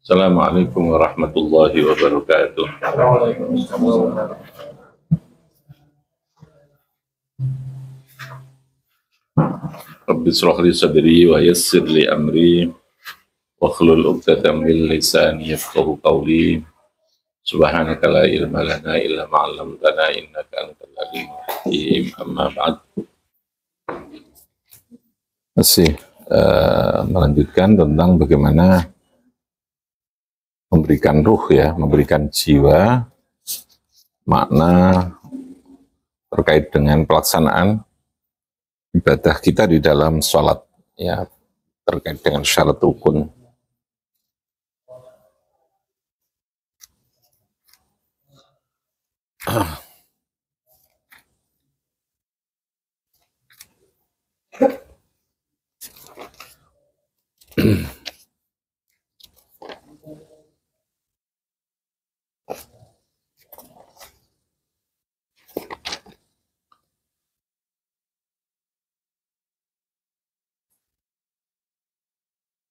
Assalamualaikum warahmatullahi wabarakatuh. Rabbi shrah li sadri wa yassir li amri wa hlul 'uqdatam min lisani yafqahu qawli. Subhanaka la ilma lana illa ma 'allamtana innaka antal alimul hakim. Amma ba'd. Masih melanjutkan tentang bagaimana memberikan ruh ya, memberikan jiwa, makna terkait dengan pelaksanaan ibadah kita di dalam sholat ya, terkait dengan syarat rukun.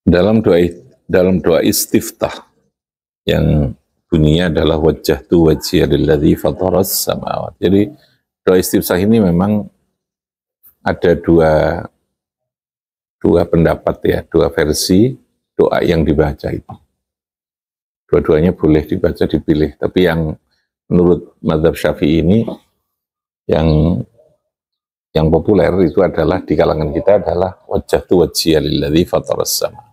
Dalam doa istiftah yang bunyinya adalah wajjahtu wajhiya lilladzi fataras samawati. Jadi doa istiftah ini memang ada dua pendapat ya, dua versi doa yang dibaca itu. Dua-duanya boleh dibaca, dipilih. Tapi yang menurut mazhab Syafi'i ini yang populer itu adalah di kalangan kita adalah wajjahtu wajhiya lilladzi fataras samawati.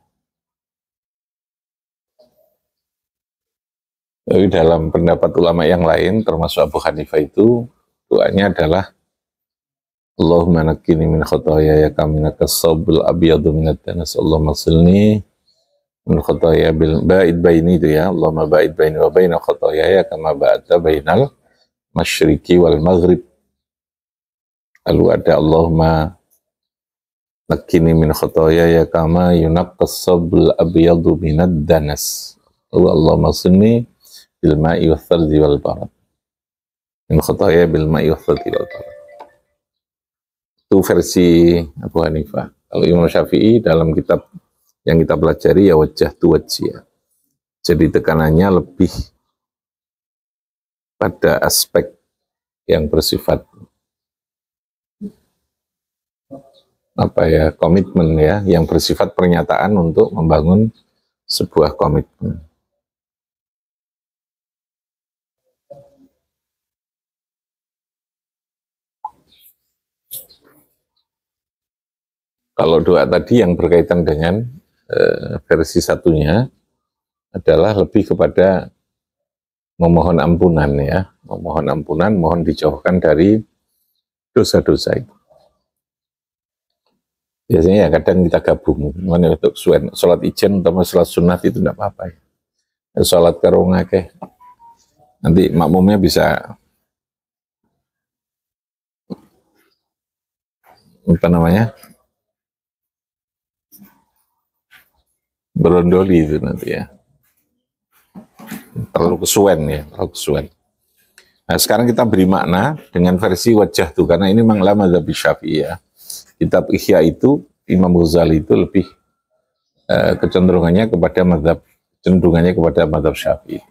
Tapi dalam pendapat ulama yang lain, termasuk Abu Hanifah itu, doanya adalah Allahumma naqqini min khotoyaya kaminaka sabul abiyadu minat danas, Allahumma silni min khotoyaya bil ba'id baini itu ya, Allahumma ba'id baini wa baina khotoyaya kama ba'ata bainal masyriqi wal maghrib. Lalu ada Allahumma naqqini min khotoyaya kama yunaqqas sabul abiyadu minat danas. Lalu Allahumma silni bil ma'i wa thalji wal barad. Min khotoyaya bil ma'i wa thalji wal barad. Itu versi Abu Hanifah. Kalau Imam Syafi'i dalam kitab yang kita pelajari ya wajjahtu wajhiya. Jadi tekanannya lebih pada aspek yang bersifat apa ya, komitmen ya, yang bersifat pernyataan untuk membangun sebuah komitmen. Kalau doa tadi yang berkaitan dengan versi satunya adalah lebih kepada memohon ampunan ya, memohon ampunan, mohon dijauhkan dari dosa-dosa itu. Biasanya ya kadang kita gabung, mana untuk sholat ijen atau sholat sunat itu tidak apa-apa ya. Sholat karungake, nanti makmumnya bisa apa namanya, berondoli itu nanti ya, terlalu kesuwen ya, terlalu kesuwen. Nah sekarang kita beri makna dengan versi wajjahtu, karena ini memang lama mazhab Syafi'i ya. Kitab Ihya itu Imam Ghazali itu lebih kecenderungannya kepada mazhab Syafi'i.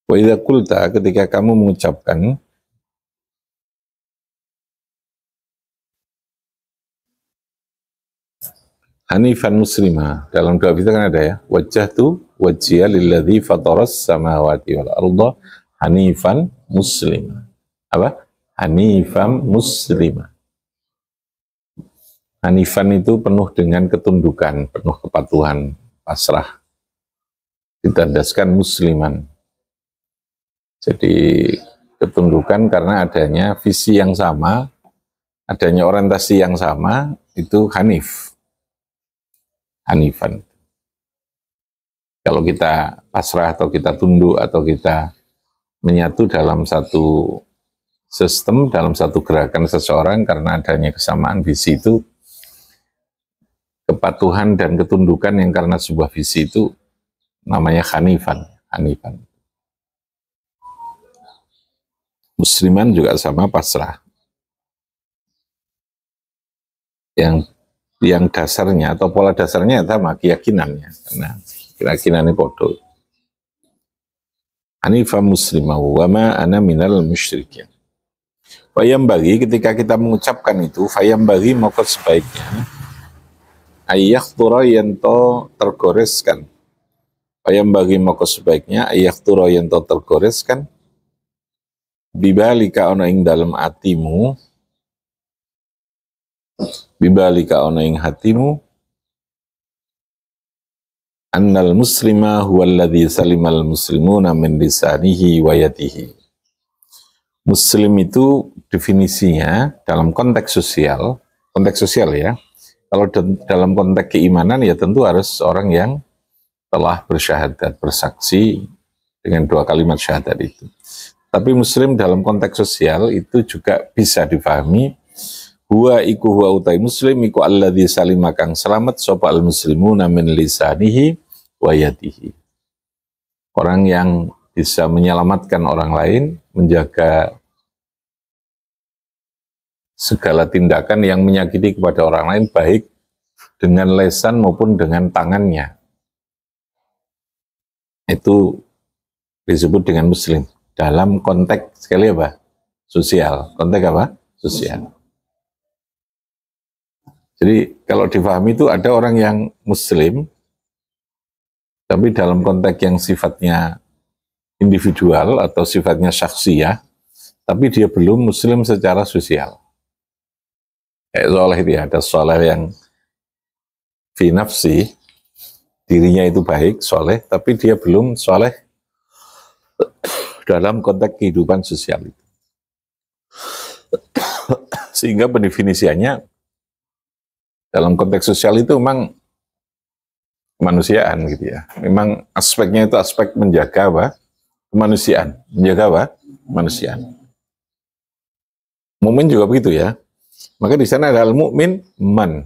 Wa idza qulta, ketika kamu mengucapkan Hanifan muslimah, dalam doa kita kan ada ya, wajjahtu wajhiya lilladzi fataras samawati wal arda hanifan muslimah. Apa? Hanifan muslimah. Hanifan itu penuh dengan ketundukan, penuh kepatuhan, pasrah. Ditandaskan musliman. Jadi ketundukan karena adanya visi yang sama, adanya orientasi yang sama, itu hanif. Hanifan. Kalau kita pasrah atau kita tunduk atau kita menyatu dalam satu sistem, dalam satu gerakan seseorang karena adanya kesamaan visi itu, kepatuhan dan ketundukan yang karena sebuah visi itu namanya hanifan. Hanifan. Musliman juga sama pasrah. Yang dasarnya atau pola dasarnya sama keyakinannya, karena keyakinannya bodoh. Hanifa muslimah wa ma ana minal musyrikin. Fayam bagi ketika kita mengucapkan itu, fayam bagi maka sebaiknya ayyakhtura yanto tergoreskan. Fayam bagi maka sebaiknya ayyakhtura yanto tergoreskan bibalika ana ing dalam atimu, bibalika ana ing hatimu, annal muslima huwallazi salimal muslimuna min lisanihi wa yadihi. Muslim itu definisinya dalam konteks sosial ya. Kalau dalam konteks keimanan ya tentu harus orang yang telah bersyahadat, bersaksi dengan 2 kalimat syahadat itu. Tapi muslim dalam konteks sosial itu juga bisa difahami huwa iku huwa utai muslim iku alladzi salima kang selamat sapa al muslimuna min lisanihi wa yadihi. Orang yang bisa menyelamatkan orang lain, menjaga segala tindakan yang menyakiti kepada orang lain, baik dengan lesan maupun dengan tangannya. Itu disebut dengan muslim. Dalam konteks sekali apa? Sosial. Konteks apa? Sosial. Jadi kalau difahami itu ada orang yang muslim, tapi dalam konteks yang sifatnya individual atau sifatnya syakhsiyah, tapi dia belum muslim secara sosial. Kayak soleh itu ya, ada soleh yang fi nafsi, dirinya itu baik, soleh, tapi dia belum soleh dalam konteks kehidupan sosial itu. Sehingga pendefinisiannya dalam konteks sosial itu memang kemanusiaan gitu ya. Memang aspeknya itu aspek menjaga apa? Kemanusiaan. Menjaga apa? Kemanusiaan. Mukmin juga begitu ya. Maka di sana ada al-mu'min man.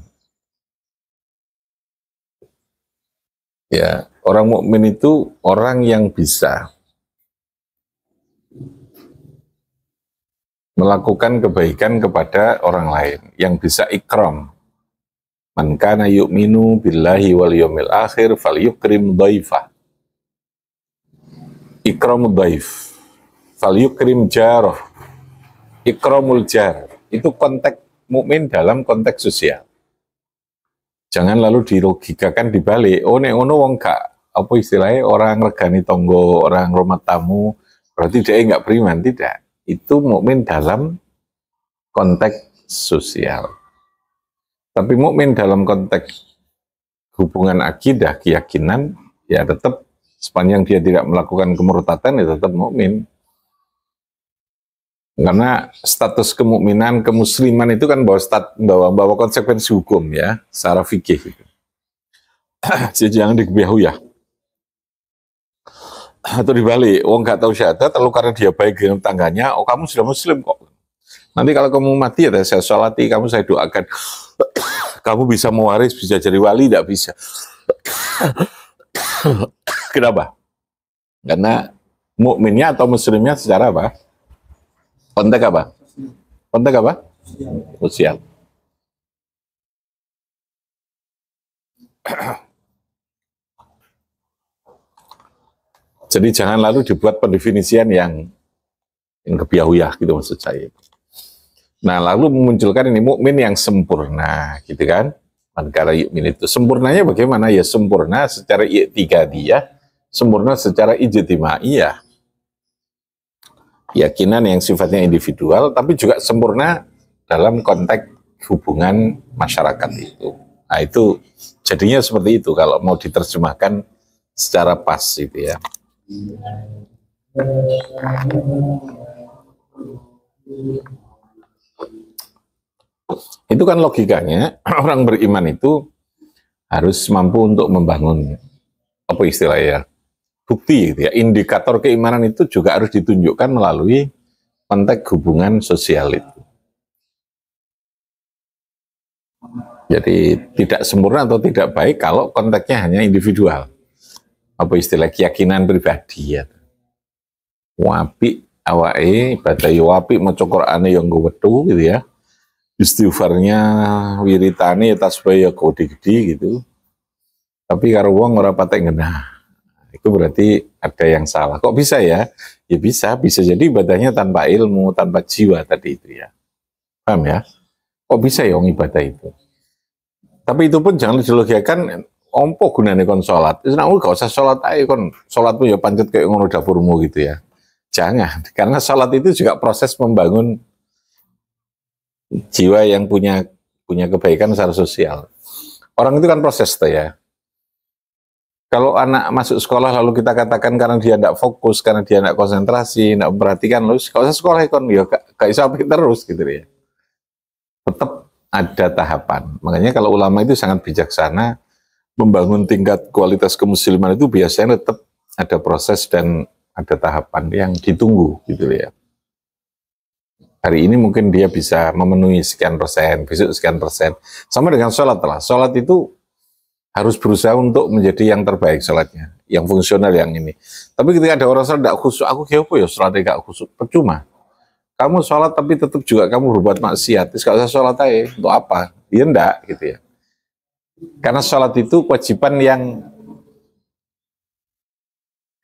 Ya, orang mukmin itu orang yang bisa melakukan kebaikan kepada orang lain, yang bisa ikram. Man kana yu'minu billahi wal yawmil akhir falyukrim dhaifah. Ikramul dhaif. Falyukrim jarah. Ikramul jar. Itu konteks mukmin dalam konteks sosial. Jangan lalu dilogikakan dibalik. Oh nek ngono wong gak apa istilahnya orang regani tonggo, orang rumah tamu, berarti dia nggak beriman. Tidak. Itu mukmin dalam konteks sosial. Tapi mukmin dalam konteks hubungan akidah, keyakinan, ya tetap sepanjang dia tidak melakukan kemurtatan, ya tetap mukmin. Karena status kemukminan, kemusliman itu kan bawa konsekuensi hukum ya, secara fikih. Jadi jangan dikebiahu ya. Atau dibalik, wong nggak tahu syahadat, lalu karena dia baik dengan tangganya, oh kamu sudah muslim kok. Nanti kalau kamu mati ya saya sholati, kamu saya doakan. Kamu bisa mewaris, bisa jadi wali, tidak bisa. Kenapa? Karena mukminnya atau muslimnya secara apa? Konteks apa? Konteks apa? Sosial. Jadi jangan lalu dibuat pendefinisian yang kebiahuyah gitu maksud saya. Nah, lalu memunculkan ini mukmin yang sempurna, gitu kan? Manakala yu'min itu sempurnanya bagaimana? Ya sempurna secara i'tiqadiyah, sempurna secara ijtimaiyah. Keyakinan yang sifatnya individual, tapi juga sempurna dalam konteks hubungan masyarakat itu. Nah, itu jadinya seperti itu kalau mau diterjemahkan secara pas itu ya. Itu kan logikanya orang beriman itu harus mampu untuk membangun apa istilahnya bukti gitu ya, indikator keimanan itu juga harus ditunjukkan melalui konteks hubungan sosial itu. Jadi tidak sempurna atau tidak baik kalau konteksnya hanya individual, apa istilah keyakinan pribadi ya. Wapi awake ibadah yo apik maca Qur'ane yo nggo wetu gitu ya. Istighfarnya, wiritane ya tasbih ya gede-gede gitu. Tapi karo wong ora patek ngenah. Itu berarti ada yang salah. Kok bisa ya? Ya bisa jadi ibadahnya tanpa ilmu, tanpa jiwa tadi itu ya. Paham ya? Kok bisa ya wong ibadah itu? Tapi itu pun jangan dilogikakan ompo gunane kon salat. Wis nek gak usah salat ae kon salatmu ya pancet kayak ngono dapurmu gitu ya. Jangan, karena salat itu juga proses membangun jiwa yang punya kebaikan secara sosial. Orang itu kan proses tuh ya. Kalau anak masuk sekolah lalu kita katakan karena dia tidak fokus, karena dia tidak konsentrasi, tidak memperhatikan, lalu kalau saya sekolah ikon, ya gak bisa terus gitu ya. Tetap ada tahapan. Makanya kalau ulama itu sangat bijaksana, membangun tingkat kualitas kemusliman itu biasanya tetap ada proses dan ada tahapan yang ditunggu gitu ya. Hari ini mungkin dia bisa memenuhi sekian persen, besok sekian persen. Sama dengan sholat lah. Sholat itu harus berusaha untuk menjadi yang terbaik sholatnya, yang fungsional yang ini. Tapi ketika ada orang sholat tidak khusyuk, aku kira apa ya sholatnya tidak khusyuk, percuma. Kamu sholat tapi tetap juga kamu berbuat maksiat, terus kalau saya sholat aja, untuk apa? Ya enggak, gitu ya. Karena sholat itu kewajiban yang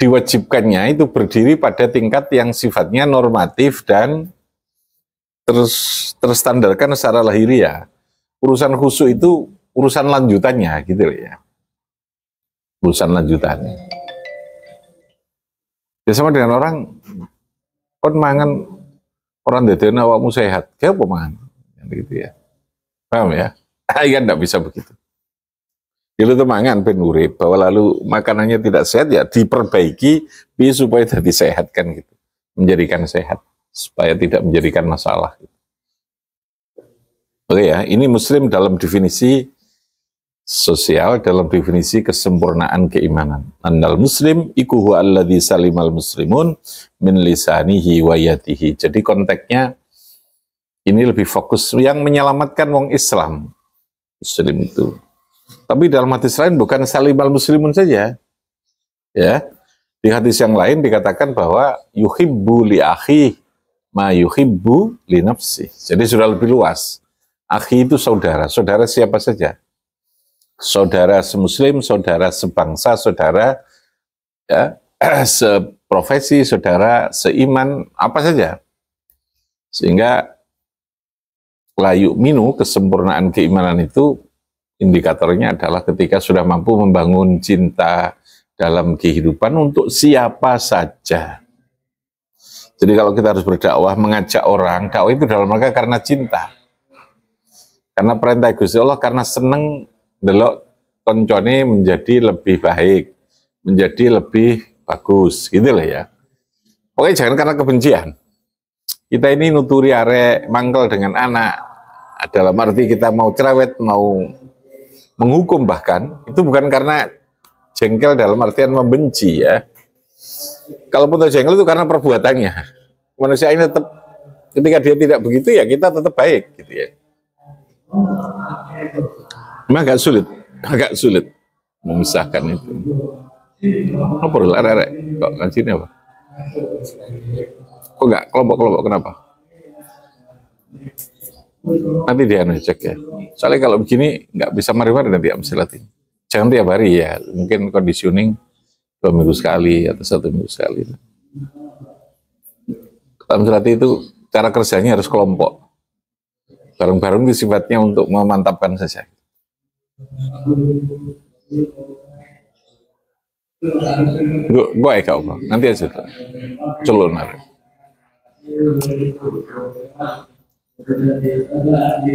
diwajibkannya itu berdiri pada tingkat yang sifatnya normatif dan terstandarkan secara lahiriah. Urusan khusyuk itu urusan lanjutannya gitu ya. Urusan lanjutannya. Ya sama dengan orang kon mangan orang dadene awakmu sehat. Kayak apa mangan? Gitu ya. Paham ya? Kan enggak bisa begitu. Jadi itu mangan ben urip, bahwa lalu makanannya tidak sehat ya diperbaiki supaya jadi sehat kan gitu. Menjadikan sehat supaya tidak menjadikan masalah gitu. Oke ya, ini muslim dalam definisi sosial, dalam definisi kesempurnaan keimanan. Annal muslim iku huwa alladzi salimal muslimun min lisanihi wa yadihi. Jadi konteksnya ini lebih fokus yang menyelamatkan wong Islam. Muslim itu. Tapi dalam hadis lain bukan salimal muslimun saja. Ya. Di hadis yang lain dikatakan bahwa yuhibbu li akhi ma yuhibbu li nafsi. Jadi sudah lebih luas. Akhi itu saudara. Saudara siapa saja? Saudara semuslim, saudara sebangsa, saudara ya, seprofesi, saudara seiman, apa saja. Sehingga layu minu, kesempurnaan keimanan itu indikatornya adalah ketika sudah mampu membangun cinta dalam kehidupan untuk siapa saja. Jadi kalau kita harus berdakwah, mengajak orang, dakwah itu dalam rangka karena cinta. Karena perintah Gusti Allah, karena seneng delok koncone menjadi lebih baik, menjadi lebih bagus, gitu lah ya. Pokoknya jangan karena kebencian. Kita ini nuturi arek mangkel dengan anak, dalam arti kita mau cerewet, mau menghukum bahkan, itu bukan karena jengkel dalam artian membenci ya. Kalaupun jengkel itu karena perbuatannya. Manusia ini tetap, ketika dia tidak begitu ya kita tetap baik gitu ya. Memang agak sulit memisahkan itu. Apa dulu arek-arek? Kok ngajinya apa? Kok enggak kelompok-kelompok kenapa? Nanti dia cek ya. Soalnya kalau begini nggak bisa mari-mari nanti mesti latih. Jangan tiap hari ya. Mungkin conditioning 2 minggu sekali atau 1 minggu sekali. Latih itu cara kerjanya harus kelompok. Bareng-bareng itu sifatnya untuk memantapkan saja. Gue kau nanti aja tuh. Culun hari.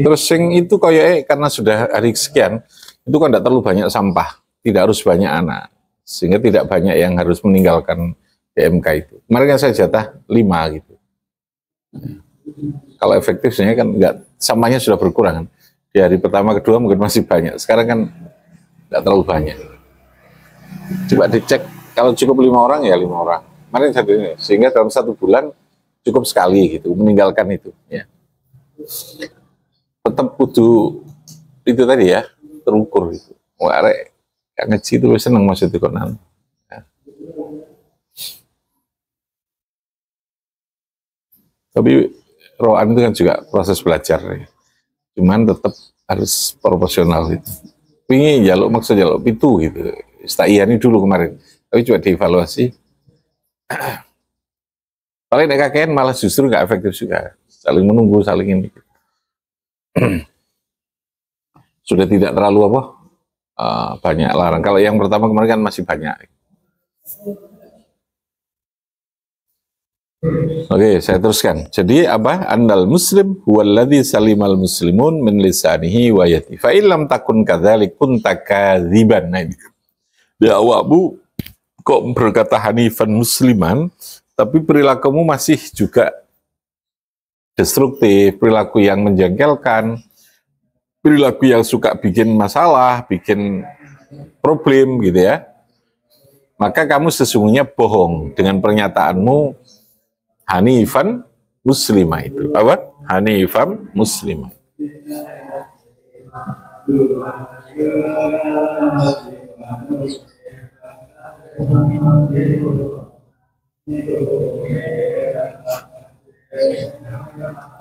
Terus sing itu kayak karena sudah hari sekian itu kan tidak terlalu banyak sampah, tidak harus banyak anak, sehingga tidak banyak yang harus meninggalkan PMK itu. Kemarin kan saya jatah 5 gitu. Kalau efektif sebenarnya kan enggak, sampahnya sudah berkurang. Di hari pertama kedua mungkin masih banyak, sekarang kan tidak terlalu banyak. Coba dicek, kalau cukup 5 orang ya 5 orang. Kemarin saya sehingga dalam 1 bulan cukup sekali gitu meninggalkan itu. Ya. Tetap kudu itu tadi ya terukur itu. Wah, arek yang ngaji itu seneng maksudnya konan. Tapi roan itu kan juga proses belajar. Ya. Cuman tetap harus proporsional itu. Ini jaluk maksud jaluk itu gitu. Ini dulu kemarin. Tapi coba dievaluasi. Paling KKN malah justru nggak efektif juga. Saling menunggu, saling ini. Sudah tidak terlalu banyak larang. Kalau yang pertama kemarin kan masih banyak. Oke, saya teruskan. Jadi apa? Andal muslim huwallazi salimal muslimun min lisanihi wa yati. Fa illam takun kadzalik kunta kadziban. Nah, ya awakmu kok berkata hanifan musliman, tapi perilakumu masih juga destruktif, perilaku yang menjengkelkan, perilaku yang suka bikin masalah, bikin problem gitu ya. Maka kamu sesungguhnya bohong dengan pernyataanmu hanifan muslimah itu. Apa? Hanifan muslimah.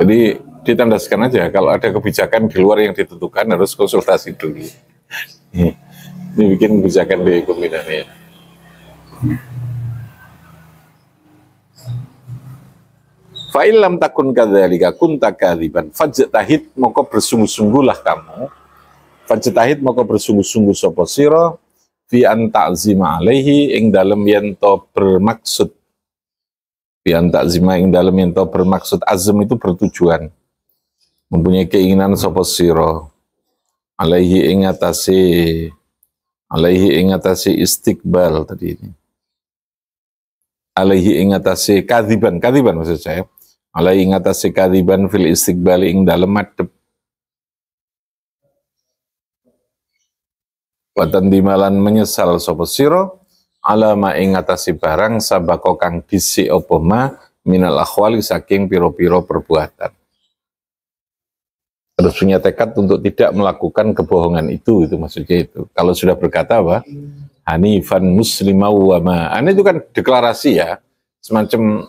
Jadi ditandaskan aja kalau ada kebijakan di luar yang ditentukan harus konsultasi dulu. Ini bikin kebijakan di kombinasi. Fa'ilam takun kadzalika kunta kadziban fajtahid moko bersungguh-sungguhlah kamu fajtahid moko bersungguh-sungguh sapa sira fi an ta'zima alaihi ing dalem yen to bermaksud fi an ta'zima ing dalem yen to bermaksud azm itu bertujuan mempunyai keinginan sapa sira alaihi ing atase istiqbal tadi ini alaihi ing atase kadziban maksud saya alaihi ing atase kadziban fil istiqbali ing dalem madhep watan dimalan menyesal sapa sira alama ing atase barang sabako kang dhisik apa ma minal akhwali saking pira-pira perbuatan. Harus punya tekad untuk tidak melakukan kebohongan itu maksudnya itu. Kalau sudah berkata apa? Hanifan muslimau wa ma. Itu kan deklarasi ya, semacam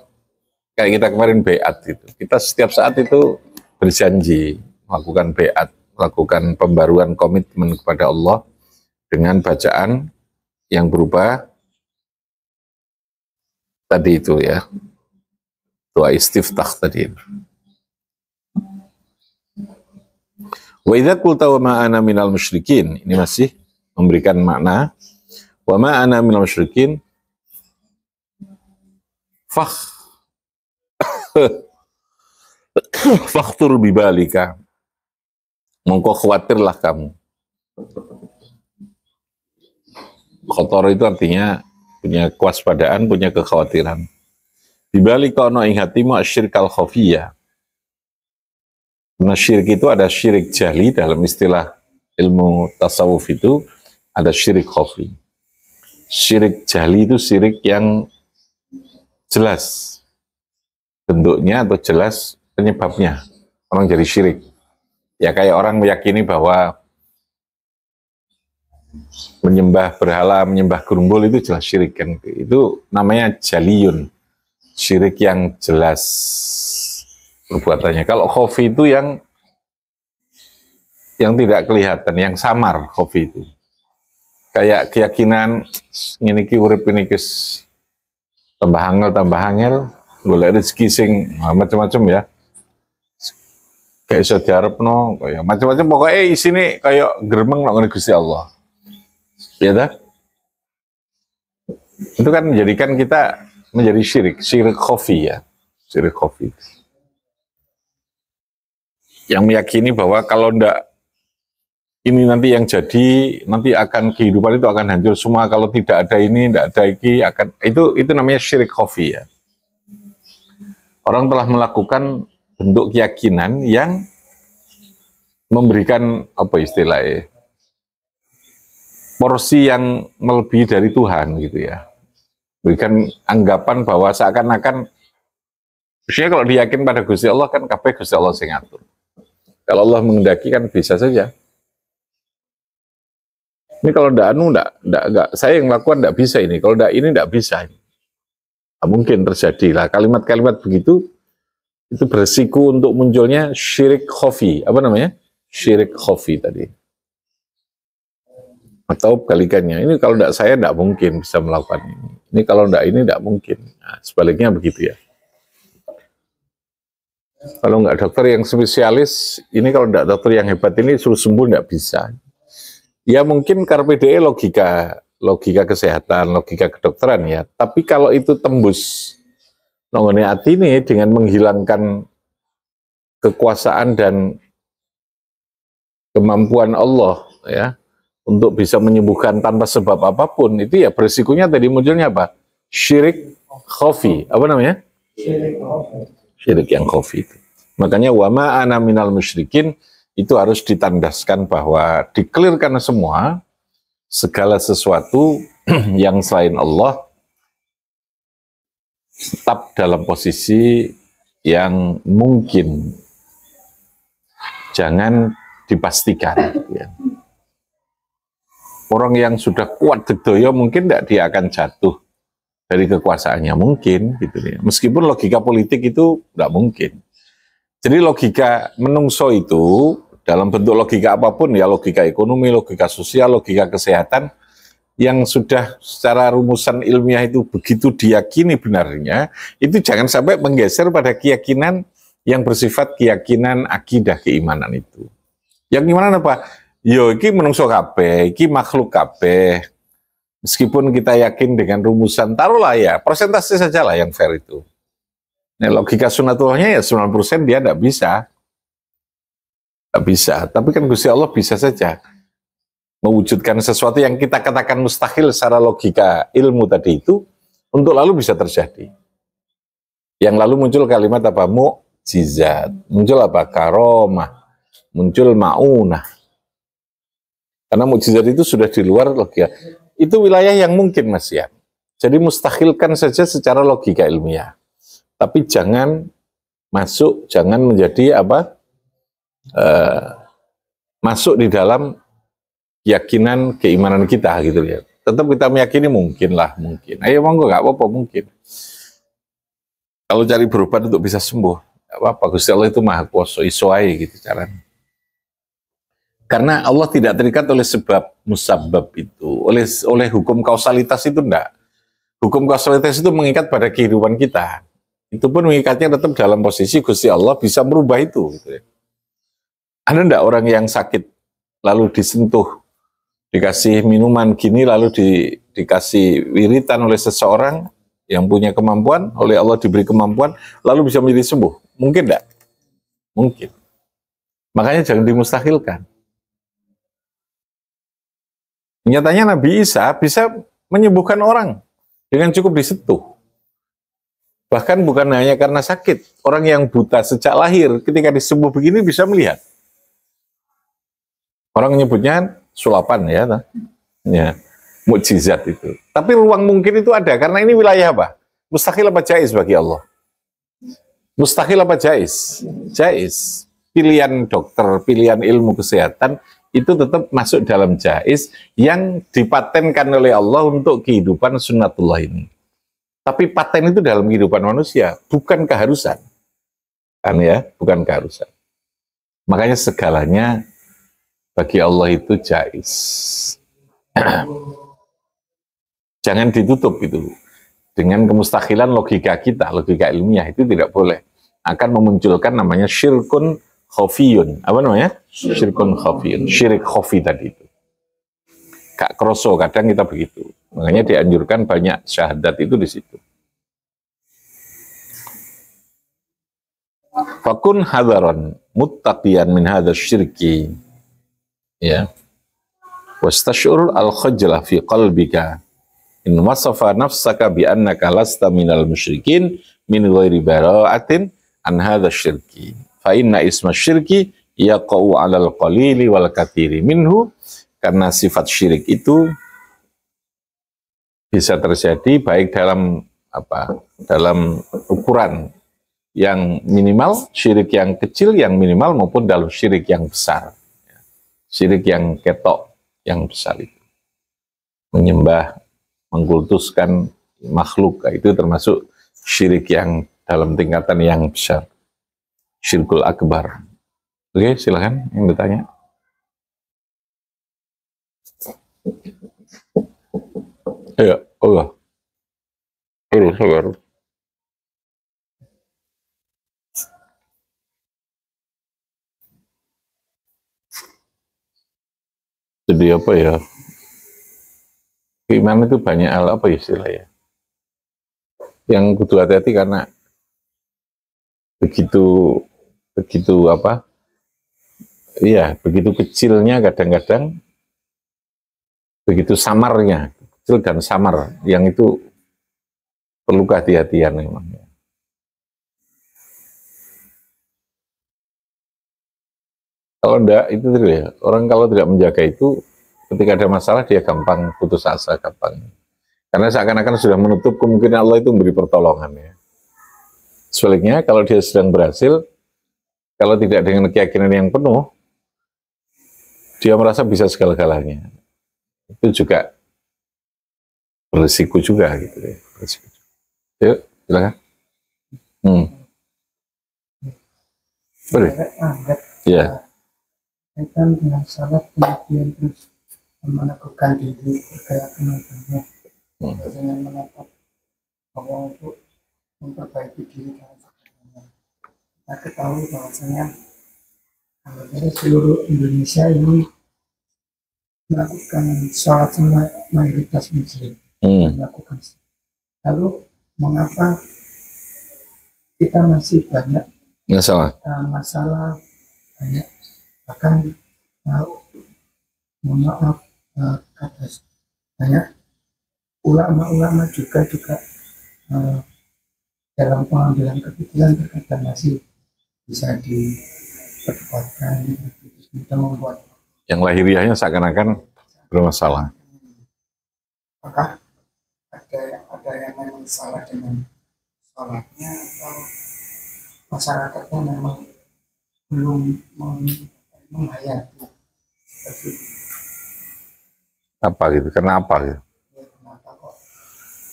kayak kita kemarin baiat gitu. Kita setiap saat itu berjanji melakukan baiat, melakukan pembaruan komitmen kepada Allah dengan bacaan yang berupa tadi itu ya, doa istiftah tadi. Wa idza qulta wa ma ana minal musyrikin, ini masih memberikan makna wa ma ana minal musyrikin fakhtur bibalika, mongko khawatirlah kamu. Khotor itu artinya punya kewaspadaan, punya kekhawatiran. Bibalika ono ing hatimu asyirkal khafiyah. Nah, syirik itu ada syirik jahli, dalam istilah ilmu tasawuf itu ada syirik khafi. Syirik jahli itu syirik yang jelas bentuknya atau jelas penyebabnya orang jadi syirik. Ya kayak orang meyakini bahwa menyembah berhala, menyembah gerumbul itu jelas syirik kan. Itu namanya jaliyun, syirik yang jelas perbuatannya. Kalau khafi itu yang tidak kelihatan, yang samar khafi itu. Kayak keyakinan ngene iki urip ini kes tambah angel, golek rezeki sing macam-macam ya. Kayak iso diarepno, kayak macam-macam pokoknya isine kayak gremeng nang Gusti Allah. Ya dah? Itu kan menjadikan kita menjadi syirik khafi ya. Syirik khafi. Yang meyakini bahwa kalau ndak ini nanti yang jadi, nanti akan kehidupan itu akan hancur semua, kalau tidak ada ini, tidak ada ini, akan itu namanya syirik khafi ya. Orang telah melakukan bentuk keyakinan yang memberikan apa istilahnya, porsi yang melebihi dari Tuhan gitu ya. Berikan anggapan bahwa seakan-akan maksudnya kalau diyakin pada Gusti Allah kan kabeh Gusti Allah sing ngatur. Kalau Allah menghendaki kan bisa saja. Ini kalau enggak, saya yang lakukan enggak bisa ini. Kalau enggak ini enggak bisa. Nah, mungkin terjadi lah kalimat-kalimat begitu itu beresiko untuk munculnya syirik khafi. Apa namanya? Syirik khafi tadi. Atau kebalikannya, ini kalau tidak saya tidak mungkin bisa melakukan ini. Ini kalau tidak ini tidak mungkin. Nah, sebaliknya begitu ya. Kalau nggak dokter yang spesialis, ini kalau tidak dokter yang hebat ini suruh sembuh tidak bisa. Ya mungkin carpe diem logika kesehatan, logika kedokteran ya. Tapi kalau itu tembus nongone hati ini dengan menghilangkan kekuasaan dan kemampuan Allah ya untuk bisa menyembuhkan tanpa sebab apapun, itu ya berisikonya tadi munculnya apa? Syirik khafi. Apa namanya? Syirik yang khafi itu. Makanya wama ana minal musyrikin itu harus ditandaskan bahwa dikelirkan semua segala sesuatu yang selain Allah tetap dalam posisi yang mungkin, jangan dipastikan ya. Orang yang sudah kuat dedoyo mungkin tidak dia akan jatuh dari kekuasaannya, mungkin gitu ya. Meskipun logika politik itu tidak mungkin. Jadi logika menungso itu dalam bentuk logika apapun ya, logika ekonomi, logika sosial, logika kesehatan yang sudah secara rumusan ilmiah itu begitu diyakini benarnya, itu jangan sampai menggeser pada keyakinan yang bersifat keyakinan akidah keimanan itu. Yang gimana apa? Yo, iki menungso kabeh, iki makhluk kabeh. Meskipun kita yakin dengan rumusan, taruhlah ya, persentase saja lah yang fair itu. Nah, logika sunatullahnya ya 90% dia tidak bisa. Tidak bisa, tapi kan Gusti Allah bisa saja mewujudkan sesuatu yang kita katakan mustahil secara logika ilmu tadi itu, untuk lalu bisa terjadi. Yang lalu muncul kalimat apa? Mukjizat, muncul apa? Karomah, muncul ma'unah. Karena mukjizat itu sudah di luar logika. Itu wilayah yang mungkin, Mas ya. Jadi mustahilkan saja secara logika ilmiah. Tapi jangan masuk, jangan menjadi apa? Masuk di dalam keyakinan keimanan kita gitu ya. Tetap kita meyakini mungkin lah, mungkin. Ayo monggo, nggak apa-apa, mungkin. Kalau cari berobat untuk bisa sembuh, nggak apa-apa. Gusti Allah itu maha kuasa, isoai gitu caranya. Karena Allah tidak terikat oleh sebab musabab itu, oleh hukum kausalitas itu enggak. Hukum kausalitas itu mengikat pada kehidupan kita. Itu pun mengikatnya tetap dalam posisi Gusti Allah bisa merubah itu. Gitu ya. Ada enggak orang yang sakit lalu disentuh, dikasih minuman gini lalu dikasih wiritan oleh seseorang yang punya kemampuan, oleh Allah diberi kemampuan, lalu bisa menjadi sembuh? Mungkin enggak? Mungkin. Makanya jangan dimustahilkan. Nyatanya Nabi Isa bisa menyembuhkan orang dengan cukup disentuh. Bahkan bukan hanya karena sakit. Orang yang buta sejak lahir ketika disembuh begini bisa melihat. Orang menyebutnya sulapan ya. Mukjizat itu. Tapi ruang mungkin itu ada karena ini wilayah apa? Mustahil apa jaiz bagi Allah? Mustahil apa jaiz? Jaiz. Pilihan dokter, pilihan ilmu kesehatan itu tetap masuk dalam jaiz yang dipatenkan oleh Allah untuk kehidupan sunnatullah ini. Tapi paten itu dalam kehidupan manusia, bukan keharusan. Kan ya, bukan keharusan. Makanya segalanya bagi Allah itu jaiz. Jangan ditutup itu. Dengan kemustahilan logika kita, logika ilmiah itu tidak boleh. Akan memunculkan namanya syirkun khafiyun. Apa namanya? Syirkun khafiyun. Syirik khafi tadi itu. Kak kroso, kadang kita begitu. Makanya dianjurkan banyak syahadat itu di situ. Fakun hadaran muttaqiyan min hadha syirki. Ya. Wastash'ur al-khajla fi qalbika. In wasafa nafsaka bi annaka lasta minal musyrikin min ghairi bara'atin an hadha syirki. Fa inna isma syirki yaqa'u 'alal qalili wal katsiri minhu, karena sifat syirik itu bisa terjadi baik dalam apa? Dalam ukuran yang minimal, syirik yang kecil yang minimal, maupun dalam syirik yang besar. Syirik yang ketok yang besar itu. Menyembah, mengkultuskan makhluk, itu termasuk syirik yang dalam tingkatan yang besar. Syirkul akbar. Oke, silakan yang bertanya. Ya, Allah. Terus, sabar. Jadi apa ya? Keimanan itu banyak hal, apa istilahnya? Yang kudu hati-hati karena begitu apa? Iya, begitu kecilnya kadang-kadang, begitu samarnya, kecil dan samar, yang itu perlu kehati-hatian memang. Kalau enggak, itu dulu ya, orang kalau tidak menjaga itu, ketika ada masalah dia gampang putus asa, gampang. Karena seakan-akan sudah menutup kemungkinan Allah itu memberi pertolongan ya. Sebaliknya, kalau dia sedang berhasil, kalau tidak dengan keyakinan yang penuh, dia merasa bisa segala-galanya. Itu juga berisiko juga gitu ya. Berisiko. Yuk, silakan. Boleh. Ya. Kaitan dengan salat kemudian terus melakukan diri bergaya kenalnya dengan menatap bahwa untuk memperbaiki diri dan sebagainya. Kita ketahui bahwasanya dari seluruh Indonesia ini melakukan sholat semua mayoritas muslim melakukan. Lalu mengapa kita masih banyak masalah banyak bahkan mohon maaf kata banyak ulama-ulama juga dalam pengambilan keputusan terkadang masih bisa diperdebatkan kita membuat yang lahiriahnya seakan-akan bermasalah. Apakah ada yang memang salah dengan sholatnya atau masyarakatnya memang belum menghayati apa gitu, kenapa gitu? Ya, kenapa kok?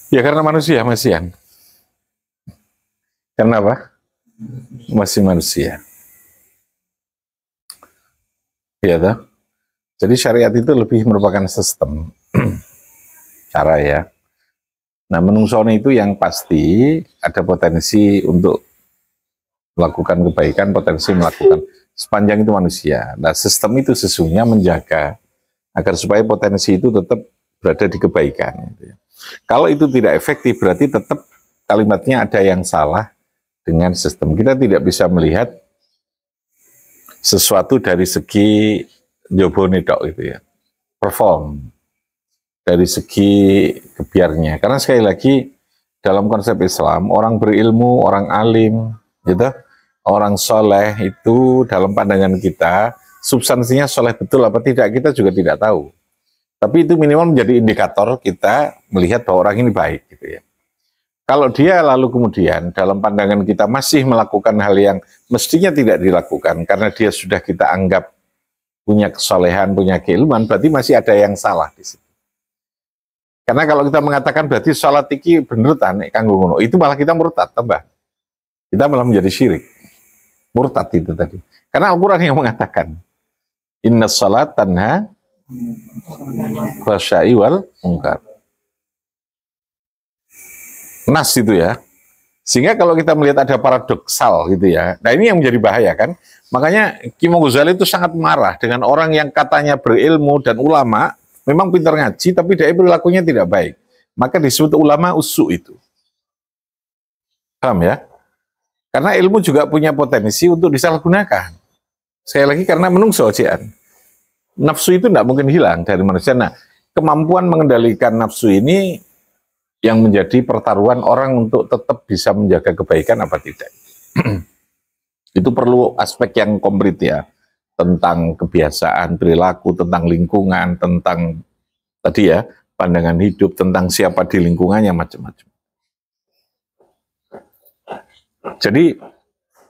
Ya karena manusia masihan. Kenapa? Masih manusia. Ya toh? Jadi syariat itu lebih merupakan sistem cara ya. Nah, menungsone itu yang pasti ada potensi untuk melakukan kebaikan, potensi melakukan sepanjang itu manusia. Nah, sistem itu sesungguhnya menjaga agar supaya potensi itu tetap berada di kebaikan. Gitu ya. Kalau itu tidak efektif, berarti tetap kalimatnya ada yang salah dengan sistem. Kita tidak bisa melihat sesuatu dari segi jobone tok gitu ya, perform dari segi kebiarnya. Karena sekali lagi dalam konsep Islam, orang berilmu, orang alim, gitu, orang soleh itu dalam pandangan kita substansinya soleh betul apa tidak kita juga tidak tahu. Tapi itu minimal menjadi indikator kita melihat bahwa orang ini baik, gitu ya. Kalau dia lalu kemudian dalam pandangan kita masih melakukan hal yang mestinya tidak dilakukan karena dia sudah kita anggap punya kesolehan, punya keilmuan, berarti masih ada yang salah di situ. Karena kalau kita mengatakan berarti sholat iki bener tanek kanggo ngono, itu malah kita murtad tambah. Kita malah menjadi syirik. Murtad itu tadi. Karena Al-Qur'an yang mengatakan inna sholat tanha wasyai wal munkar. Nas itu ya. Sehingga kalau kita melihat ada paradoksal gitu ya. Nah ini yang menjadi bahaya kan. Makanya Imam Ghazali itu sangat marah dengan orang yang katanya berilmu dan ulama, memang pintar ngaji tapi dia perilakunya tidak baik. Maka disebut ulama usu itu. Paham ya? Karena ilmu juga punya potensi untuk disalahgunakan. Sekali lagi karena menungso ocean. Nafsu itu tidak mungkin hilang dari manusia. Nah, kemampuan mengendalikan nafsu ini yang menjadi pertaruhan orang untuk tetap bisa menjaga kebaikan apa tidak. Itu perlu aspek yang komplit ya, tentang kebiasaan, perilaku, tentang lingkungan, tentang tadi ya, pandangan hidup, tentang siapa di lingkungannya, macam-macam. Jadi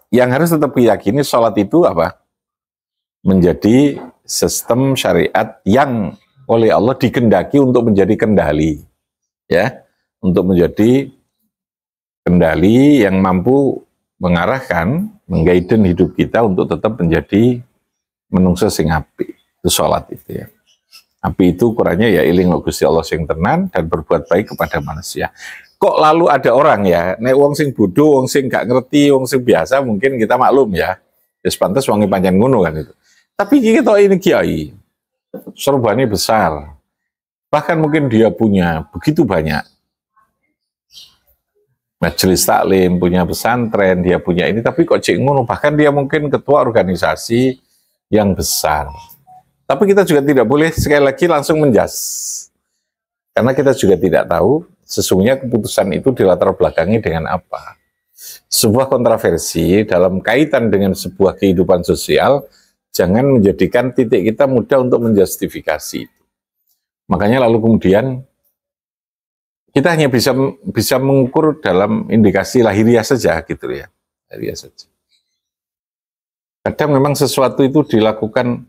yang harus tetap diyakini sholat itu apa? Menjadi sistem syariat yang oleh Allah dikendaki untuk menjadi kendali, ya, untuk menjadi kendali yang mampu mengarahkan, mengguiden hidup kita untuk tetap menjadi menungso sing apik. Itu sholat itu ya. Api itu ukurannya ya eling Gusti Allah sing tenan dan berbuat baik kepada manusia. Kok lalu ada orang ya, nek wong sing bodoh, wong sing gak ngerti, wong sing biasa mungkin kita maklum ya. Ya pantes wangi pancen ngono kan itu. Tapi kita ini kiai, serbannya besar. Bahkan mungkin dia punya begitu banyak majelis taklim, punya pesantren, dia punya ini, tapi kok cek ngono, bahkan dia mungkin ketua organisasi yang besar. Tapi kita juga tidak boleh sekali lagi langsung menjas. Karena kita juga tidak tahu sesungguhnya keputusan itu dilatar belakangi dengan apa. Sebuah kontroversi dalam kaitan dengan sebuah kehidupan sosial, jangan menjadikan titik kita mudah untuk menjustifikasi itu. Makanya lalu kemudian kita hanya bisa mengukur dalam indikasi lahiriah saja gitu ya. Lahiriah saja. Kadang memang sesuatu itu dilakukan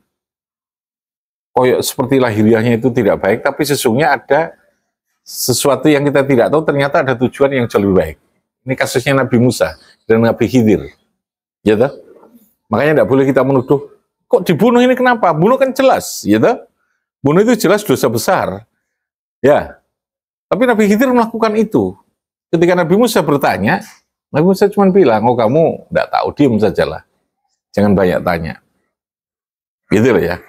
koyok seperti lahiriahnya itu tidak baik, tapi sesungguhnya ada sesuatu yang kita tidak tahu, ternyata ada tujuan yang jauh lebih baik. Ini kasusnya Nabi Musa dan Nabi Khidir. Ya toh? Makanya tidak boleh kita menuduh, kok dibunuh ini kenapa? Bunuh kan jelas, ya toh? Bunuh itu jelas dosa besar. Ya. Tapi Nabi Khidir melakukan itu. Ketika Nabi Musa bertanya, Nabi Musa cuma bilang, oh kamu tidak tahu, diam sajalah. Jangan banyak tanya. Gitu loh ya.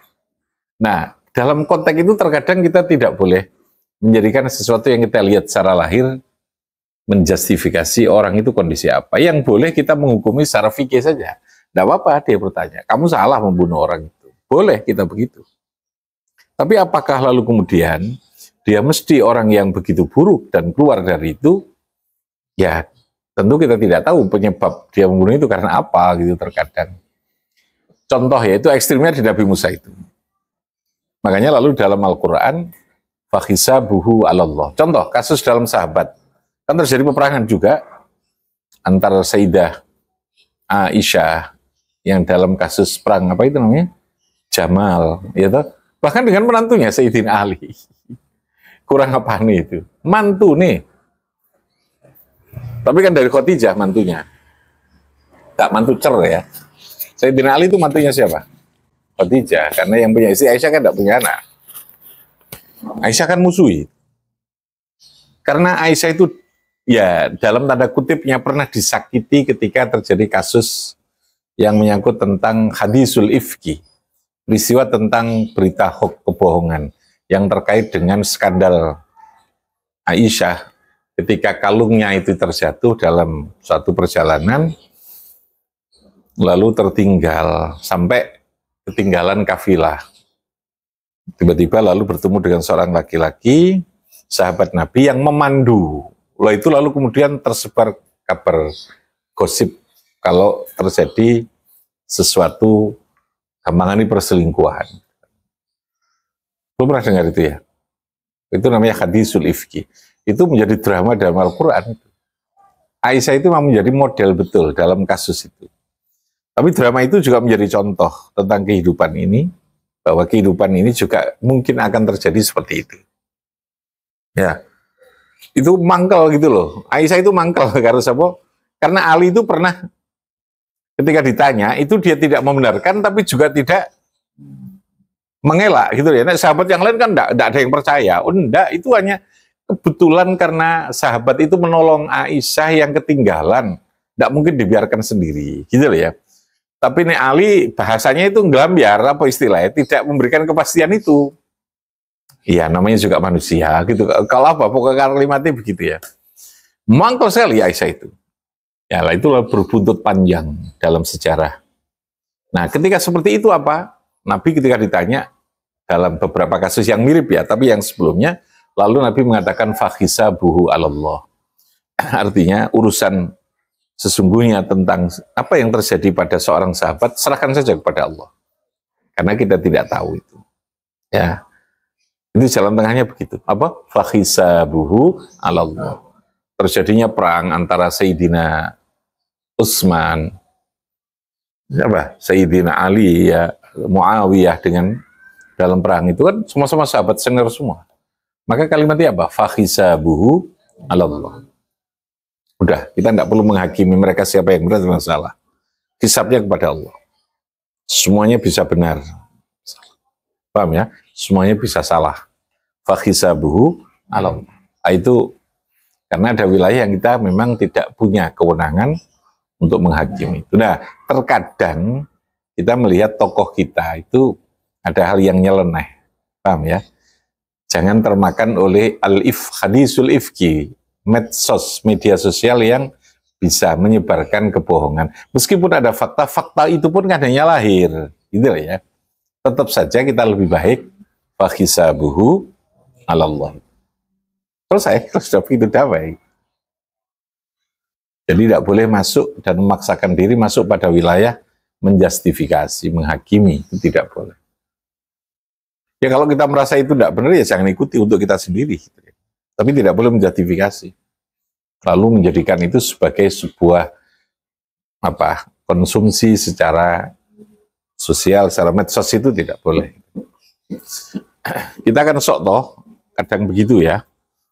Nah, dalam konteks itu terkadang kita tidak boleh menjadikan sesuatu yang kita lihat secara lahir menjustifikasi orang itu kondisi apa. Yang boleh kita menghukumi secara fikih saja. Tidak apa-apa dia bertanya, kamu salah membunuh orang itu. Boleh kita begitu. Tapi apakah lalu kemudian dia mesti orang yang begitu buruk dan keluar dari itu? Ya, tentu kita tidak tahu penyebab dia membunuh itu karena apa gitu terkadang. Contoh yaitu ekstrimnya di Nabi Musa itu. Makanya lalu dalam Al-Quran, fakhisabuhu alallah. Contoh, kasus dalam sahabat. Kan terjadi peperangan juga antara Sayyidah Aisyah yang dalam kasus perang, apa itu namanya? Jamal. Ya toh? Bahkan dengan menantunya, Sayyidina Ali. Kurang apa nih itu? Mantu nih. Tapi kan dari Khadijah mantunya. Gak mantu cer ya. Sayyidina Ali itu mantunya siapa? Khadijah, karena yang punya istri Aisyah kan tidak punya anak. Aisyah kan musuhi. Karena Aisyah itu ya dalam tanda kutipnya pernah disakiti ketika terjadi kasus yang menyangkut tentang hadisul ifki, peristiwa tentang berita hoax kebohongan yang terkait dengan skandal Aisyah ketika kalungnya itu terjatuh dalam suatu perjalanan lalu tertinggal sampai ketinggalan kafilah. Tiba-tiba lalu bertemu dengan seorang laki-laki, sahabat Nabi yang memandu. Lalu itu lalu kemudian tersebar kabar gosip kalau terjadi sesuatu gampangan perselingkuhan. Belum pernah dengar itu ya? Itu namanya hadisul ifki. Itu menjadi drama dalam Al-Quran. Aisyah itu memang menjadi model betul dalam kasus itu. Tapi drama itu juga menjadi contoh tentang kehidupan ini, bahwa kehidupan ini juga mungkin akan terjadi seperti itu. Ya, itu mangkel gitu loh. Aisyah itu mangkel karena apa? Karena Ali itu pernah ketika ditanya itu dia tidak membenarkan, tapi juga tidak mengelak gitu ya. Nah, sahabat yang lain kan enggak ada yang percaya. Oh enggak, itu hanya kebetulan karena sahabat itu menolong Aisyah yang ketinggalan. Enggak mungkin dibiarkan sendiri, gitu loh ya. Tapi nih Ali bahasanya itu nggambiar apa istilahnya, tidak memberikan kepastian itu. Iya, namanya juga manusia gitu. Kalau apa pokoknya kalimatnya begitu ya. Mangkal sekali Aisyah itu. Ya lah itulah berbuntut panjang dalam sejarah. Nah, ketika seperti itu apa? Nabi ketika ditanya dalam beberapa kasus yang mirip ya, tapi yang sebelumnya lalu Nabi mengatakan fakhisabuhu alallah. Artinya urusan sesungguhnya tentang apa yang terjadi pada seorang sahabat, serahkan saja kepada Allah. Karena kita tidak tahu itu. Ya. Itu jalan tengahnya begitu. Apa? Fakhisabuhu alallah. Terjadinya perang antara Sayyidina Utsman, apa? Sayyidina Ali ya, Muawiyah dengan dalam perang itu kan sama-sama sahabat senior semua. Maka kalimatnya apa? Fakhisabuhu alallah. Udah, kita tidak perlu menghakimi mereka siapa yang benar dan salah. Hisabnya kepada Allah. Semuanya bisa benar. Paham ya? Semuanya bisa salah. Fahisabuhu alam. Itu karena ada wilayah yang kita memang tidak punya kewenangan untuk menghakimi. Nah, terkadang kita melihat tokoh kita itu ada hal yang nyeleneh. Paham ya? Jangan termakan oleh hadisul ifki, medsos, media sosial yang bisa menyebarkan kebohongan. Meskipun ada fakta-fakta itu pun kadangnya lahir. Gitu ya. Tetap saja kita lebih baik fahisabuhu alallah. Selesai, kalau sudah begitu damai. Jadi tidak boleh masuk dan memaksakan diri masuk pada wilayah menjustifikasi, menghakimi, itu tidak boleh. Ya kalau kita merasa itu tidak benar ya jangan ikuti untuk kita sendiri. Tapi tidak boleh menjustifikasi. Lalu menjadikan itu sebagai sebuah konsumsi secara sosial, secara medsos itu tidak boleh. Kita kan sok toh, kadang begitu ya.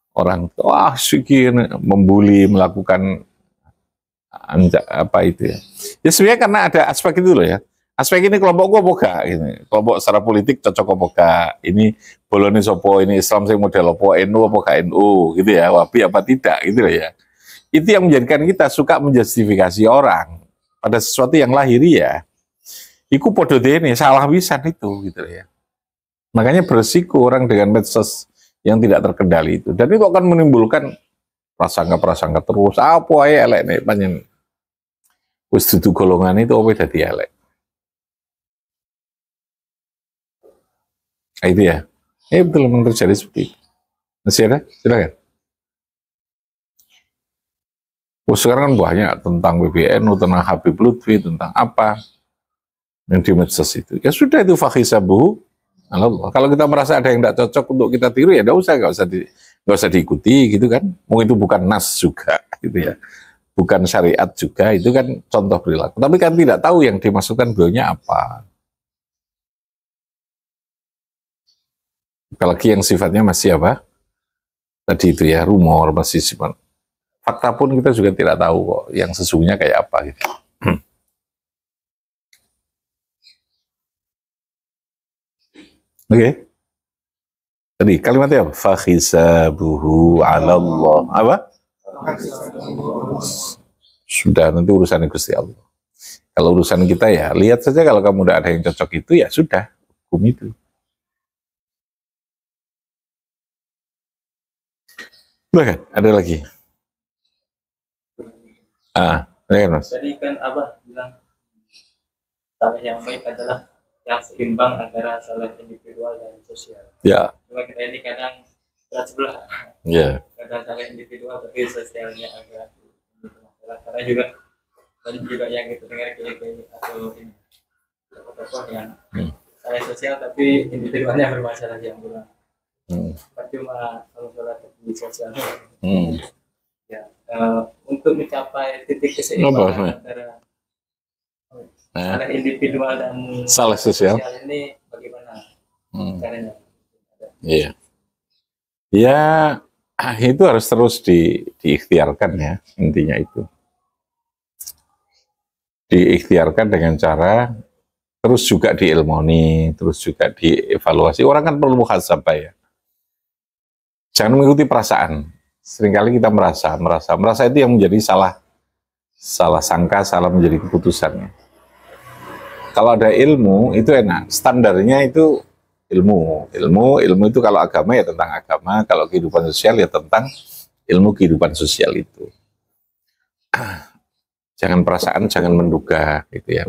Orang sikir membuli, melakukan itu ya. Ya sebenarnya karena ada aspek itu loh ya. Aspek ini kelompok gua boga ini. Kelompok secara politik cocok apa gak. Ini bolone sopo, ini Islam sing model apa, NU apa gak NU gitu ya. Wahabi apa tidak gitu loh ya. Itu yang menjadikan kita suka menjustifikasi orang pada sesuatu yang lahiriah. Iku podo dene salah wisan itu gitu loh ya. Makanya beresiko orang dengan medsos yang tidak terkendali itu. Dan itu akan menimbulkan prasangka-prasangka terus. Apa ae elek nek panjen wis dudu golongan itu apa dadi elek. Nah, itu ya. Betul memang terjadi seperti itu. Masih ada? Silakan. Sekarang kan banyak tentang PBNU, tentang Habib Lutfi, tentang apa yang di medsos itu. Ya sudah itu fahisabuhu Allah. Kalau kita merasa ada yang tidak cocok untuk kita tiru ya nggak usah diikuti gitu kan. Mungkin itu bukan nas juga gitu ya. Bukan syariat juga, itu kan contoh perilaku. Tapi kan tidak tahu yang dimaksudkan beliaunya apa. Apalagi yang sifatnya masih apa? Tadi itu ya, rumor, masih sifat. Fakta pun kita juga tidak tahu kok yang sesungguhnya kayak apa gitu. Oke. Tadi kalimatnya apa? Fahisabuhu ala Allah. Apa? Sudah, nanti urusan Gusti Allah. Kalau urusan kita ya, lihat saja kalau kamu udah ada yang cocok itu ya sudah, hukum itu. Bahkan ada lagi. Mas. Tadi kan Abah bilang salah yang baik adalah yang seimbang antara salah individual dan sosial. Ya. Cuma kita ini kadang berat sebelah. Ya. Kadang salah individual tapi sosialnya agak masalah. Karena juga tadi juga yang kita dengar kayak atau ini tokoh-tokoh yang salah sosial tapi individualnya bermasalah yang bilang. Cuma kalau sholat di sosial. Ya, untuk mencapai titik keseimbangan antara salah individual dan salah sosial ini bagaimana caranya? Iya. Ya, itu harus terus diikhtiarkan ya, intinya itu. Diikhtiarkan dengan cara terus juga diilmoni, terus juga dievaluasi. Orang kan perlu muhasabah ya. Jangan mengikuti perasaan. Seringkali kita merasa itu yang menjadi salah sangka, salah menjadi keputusannya. Kalau ada ilmu itu enak, standarnya itu ilmu itu kalau agama ya tentang agama, kalau kehidupan sosial ya tentang ilmu kehidupan sosial itu. Jangan perasaan, jangan menduga gitu ya.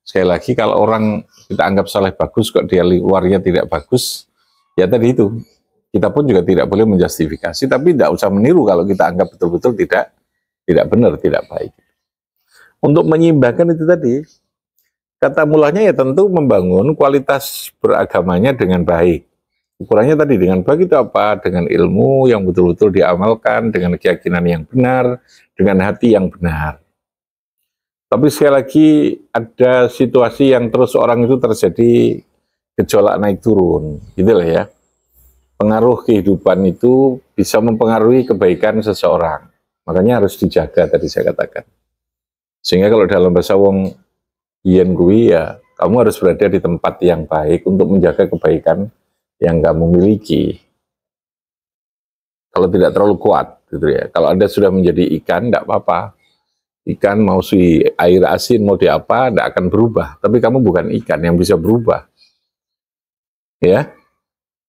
Sekali lagi kalau orang kita anggap soleh bagus kok dia luarnya tidak bagus, ya tadi itu. Kita pun juga tidak boleh menjustifikasi, tapi tidak usah meniru kalau kita anggap betul-betul tidak benar, tidak baik. Untuk menyeimbangkan itu tadi, kata mulanya ya tentu membangun kualitas beragamanya dengan baik. Ukurannya tadi dengan baik itu apa? Dengan ilmu yang betul-betul diamalkan, dengan keyakinan yang benar, dengan hati yang benar. Tapi sekali lagi ada situasi yang terus orang itu terjadi gejolak naik turun, gitu lah ya. Pengaruh kehidupan itu bisa mempengaruhi kebaikan seseorang. Makanya harus dijaga tadi saya katakan. Sehingga kalau dalam bahasa wong yen kuwi ya, kamu harus berada di tempat yang baik untuk menjaga kebaikan yang kamu miliki. Kalau tidak terlalu kuat, gitu ya. Kalau Anda sudah menjadi ikan, tidak apa-apa. Ikan mau si air asin, mau di apa, tidak akan berubah. Tapi kamu bukan ikan yang bisa berubah. Ya,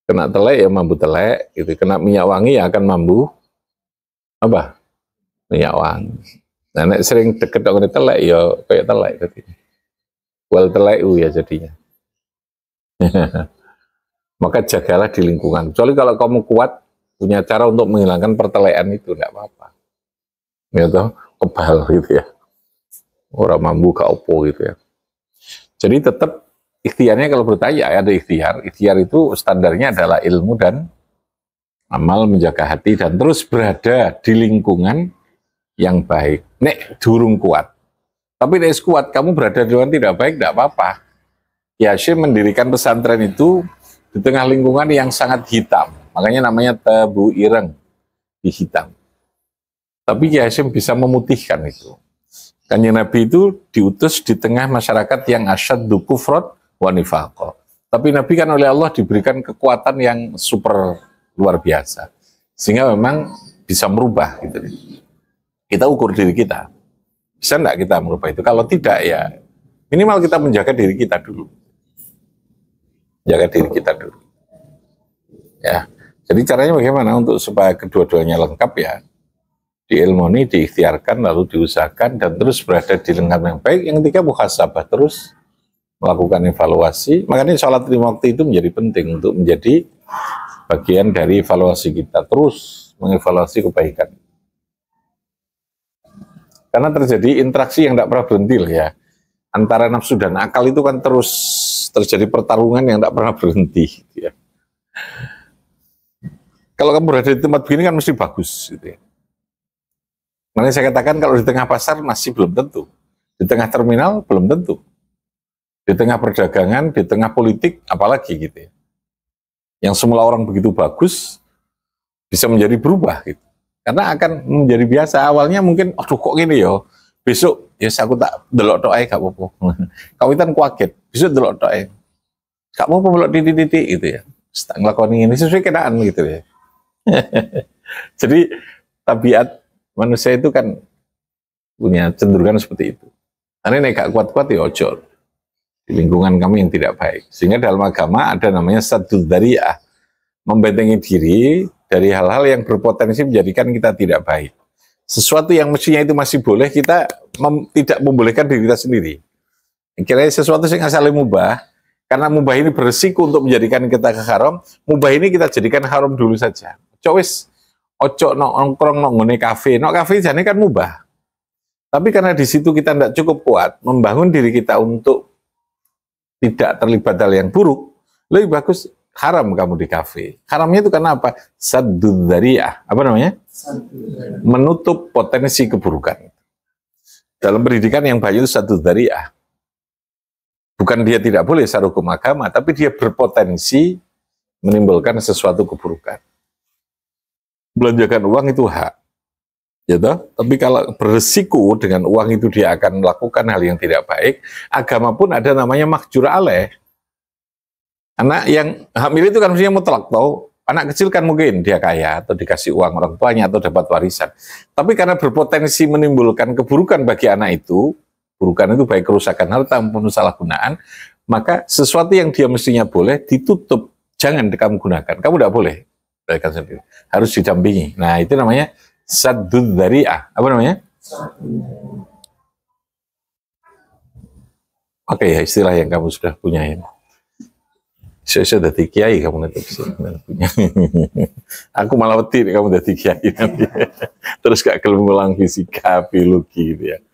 kena telek ya mambu telek, gitu. Kena minyak wangi ya akan mambu apa? Minyak wangi. Nah, nek sering deket dengan telek ya kayak telek gitu. Wal telek ya jadinya. Maka jagalah di lingkungan. Kecuali kalau kamu kuat punya cara untuk menghilangkan pertelekan itu, enggak apa-apa. Gitu, kebal gitu ya. Orang mambu ke opo gitu ya. Jadi tetap ikhtiarnya kalau bertanya ada ikhtiar. Ikhtiar itu standarnya adalah ilmu dan amal, menjaga hati dan terus berada di lingkungan yang baik. Nek durung kuat. Tapi nek kuat, kamu berada di lingkungan tidak baik, tidak apa-apa. Ki Hasyim mendirikan pesantren itu di tengah lingkungan yang sangat hitam. Makanya namanya tabu ireng, di hitam. Tapi Ki Hasyim bisa memutihkan itu. Kanjeng Nabi itu diutus di tengah masyarakat yang asyaddu kufran wa nifaqah. Tapi Nabi kan oleh Allah diberikan kekuatan yang super luar biasa. Sehingga memang bisa merubah gitu. Kita ukur diri kita. Bisa enggak kita merubah itu? Kalau tidak ya minimal kita menjaga diri kita dulu. Jaga diri kita dulu. Ya. Jadi caranya bagaimana untuk supaya kedua-duanya lengkap ya? Diilmoni, diikhtiarkan, lalu diusahakan dan terus berada di lingkungan yang baik. Yang ketiga muhasabah, terus melakukan evaluasi. Makanya sholat 5 waktu itu menjadi penting untuk menjadi bagian dari evaluasi kita. Terus mengevaluasi kebaikan. Karena terjadi interaksi yang tidak pernah berhenti ya. Antara nafsu dan akal itu kan terus terjadi pertarungan yang tidak pernah berhenti. Gitu ya. Kalau kamu berada di tempat begini kan mesti bagus. Gitu ya. Makanya saya katakan kalau di tengah pasar masih belum tentu. Di tengah terminal belum tentu. Di tengah perdagangan, di tengah politik, apalagi gitu ya. Yang semula orang begitu bagus, bisa menjadi berubah gitu. Karena akan menjadi biasa. Awalnya mungkin, aduh kok gini ya. Besok, ya aku tak delok tok ae gak apa-apa. Kawitan kuaget, besok delok tok ae. Gak apa-apa delok titik-titik gitu ya. Tak nglakoni ini sesuai kenaan gitu ya. Jadi tabiat manusia itu kan punya cenderungan seperti itu. Karena nek gak kuat-kuat ya ojo di lingkungan kami yang tidak baik. Sehingga dalam agama ada namanya saddud dzari'ah, membentengi diri dari hal-hal yang berpotensi menjadikan kita tidak baik. Sesuatu yang mestinya itu masih boleh, kita tidak membolehkan diri kita sendiri. Kira-kira sesuatu yang asalnya mubah, karena mubah ini beresiko untuk menjadikan kita ke haram, mubah ini kita jadikan haram dulu saja. Cowes, ojo nongkrong nongone kafe, kafe jane kan mubah. Tapi karena di situ kita tidak cukup kuat membangun diri kita untuk tidak terlibat hal yang buruk, lebih bagus haram kamu di kafe. Haramnya itu karena apa? Saddud dzari'ah. Apa namanya? Menutup potensi keburukan. Dalam pendidikan yang baik itu saddud dzari'ah. Bukan dia tidak boleh secara hukum agama, tapi dia berpotensi menimbulkan sesuatu keburukan. Belanjakan uang itu hak. Ya toh? Tapi kalau beresiko dengan uang itu dia akan melakukan hal yang tidak baik, agama pun ada namanya mahjur alaih. Anak yang hamil itu kan mestinya mutlak tau. Anak kecil kan mungkin dia kaya atau dikasih uang orang tuanya atau dapat warisan. Tapi karena berpotensi menimbulkan keburukan bagi anak itu, keburukan itu baik kerusakan harta maupun penyalahgunaan, maka sesuatu yang dia mestinya boleh ditutup, jangan kamu gunakan. Kamu tidak boleh. Harus didampingi. Nah, itu namanya saddud dzari'ah. Apa namanya? Oke ya, istilah yang kamu sudah punya ini. Saya sudah jadi kiai kamu nanti punya. Aku malah wedi kamu jadi kiai nanti. Terus gak kelem ngulang fisika, biologi gitu ya.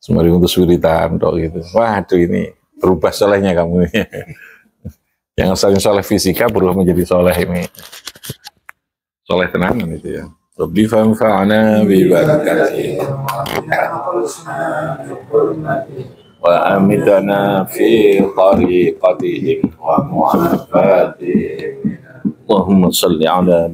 Semari untuk wiritan tok gitu. Waduh ini berubah solehnya kamu ini. Yang asalnya soleh fisika berubah menjadi soleh ini. Soleh tenanan itu ya. Rabbi fanfa'na bi barakatihi. Wa amitana fi tariqatihim wa mu'afatihim. Allahumma salli ala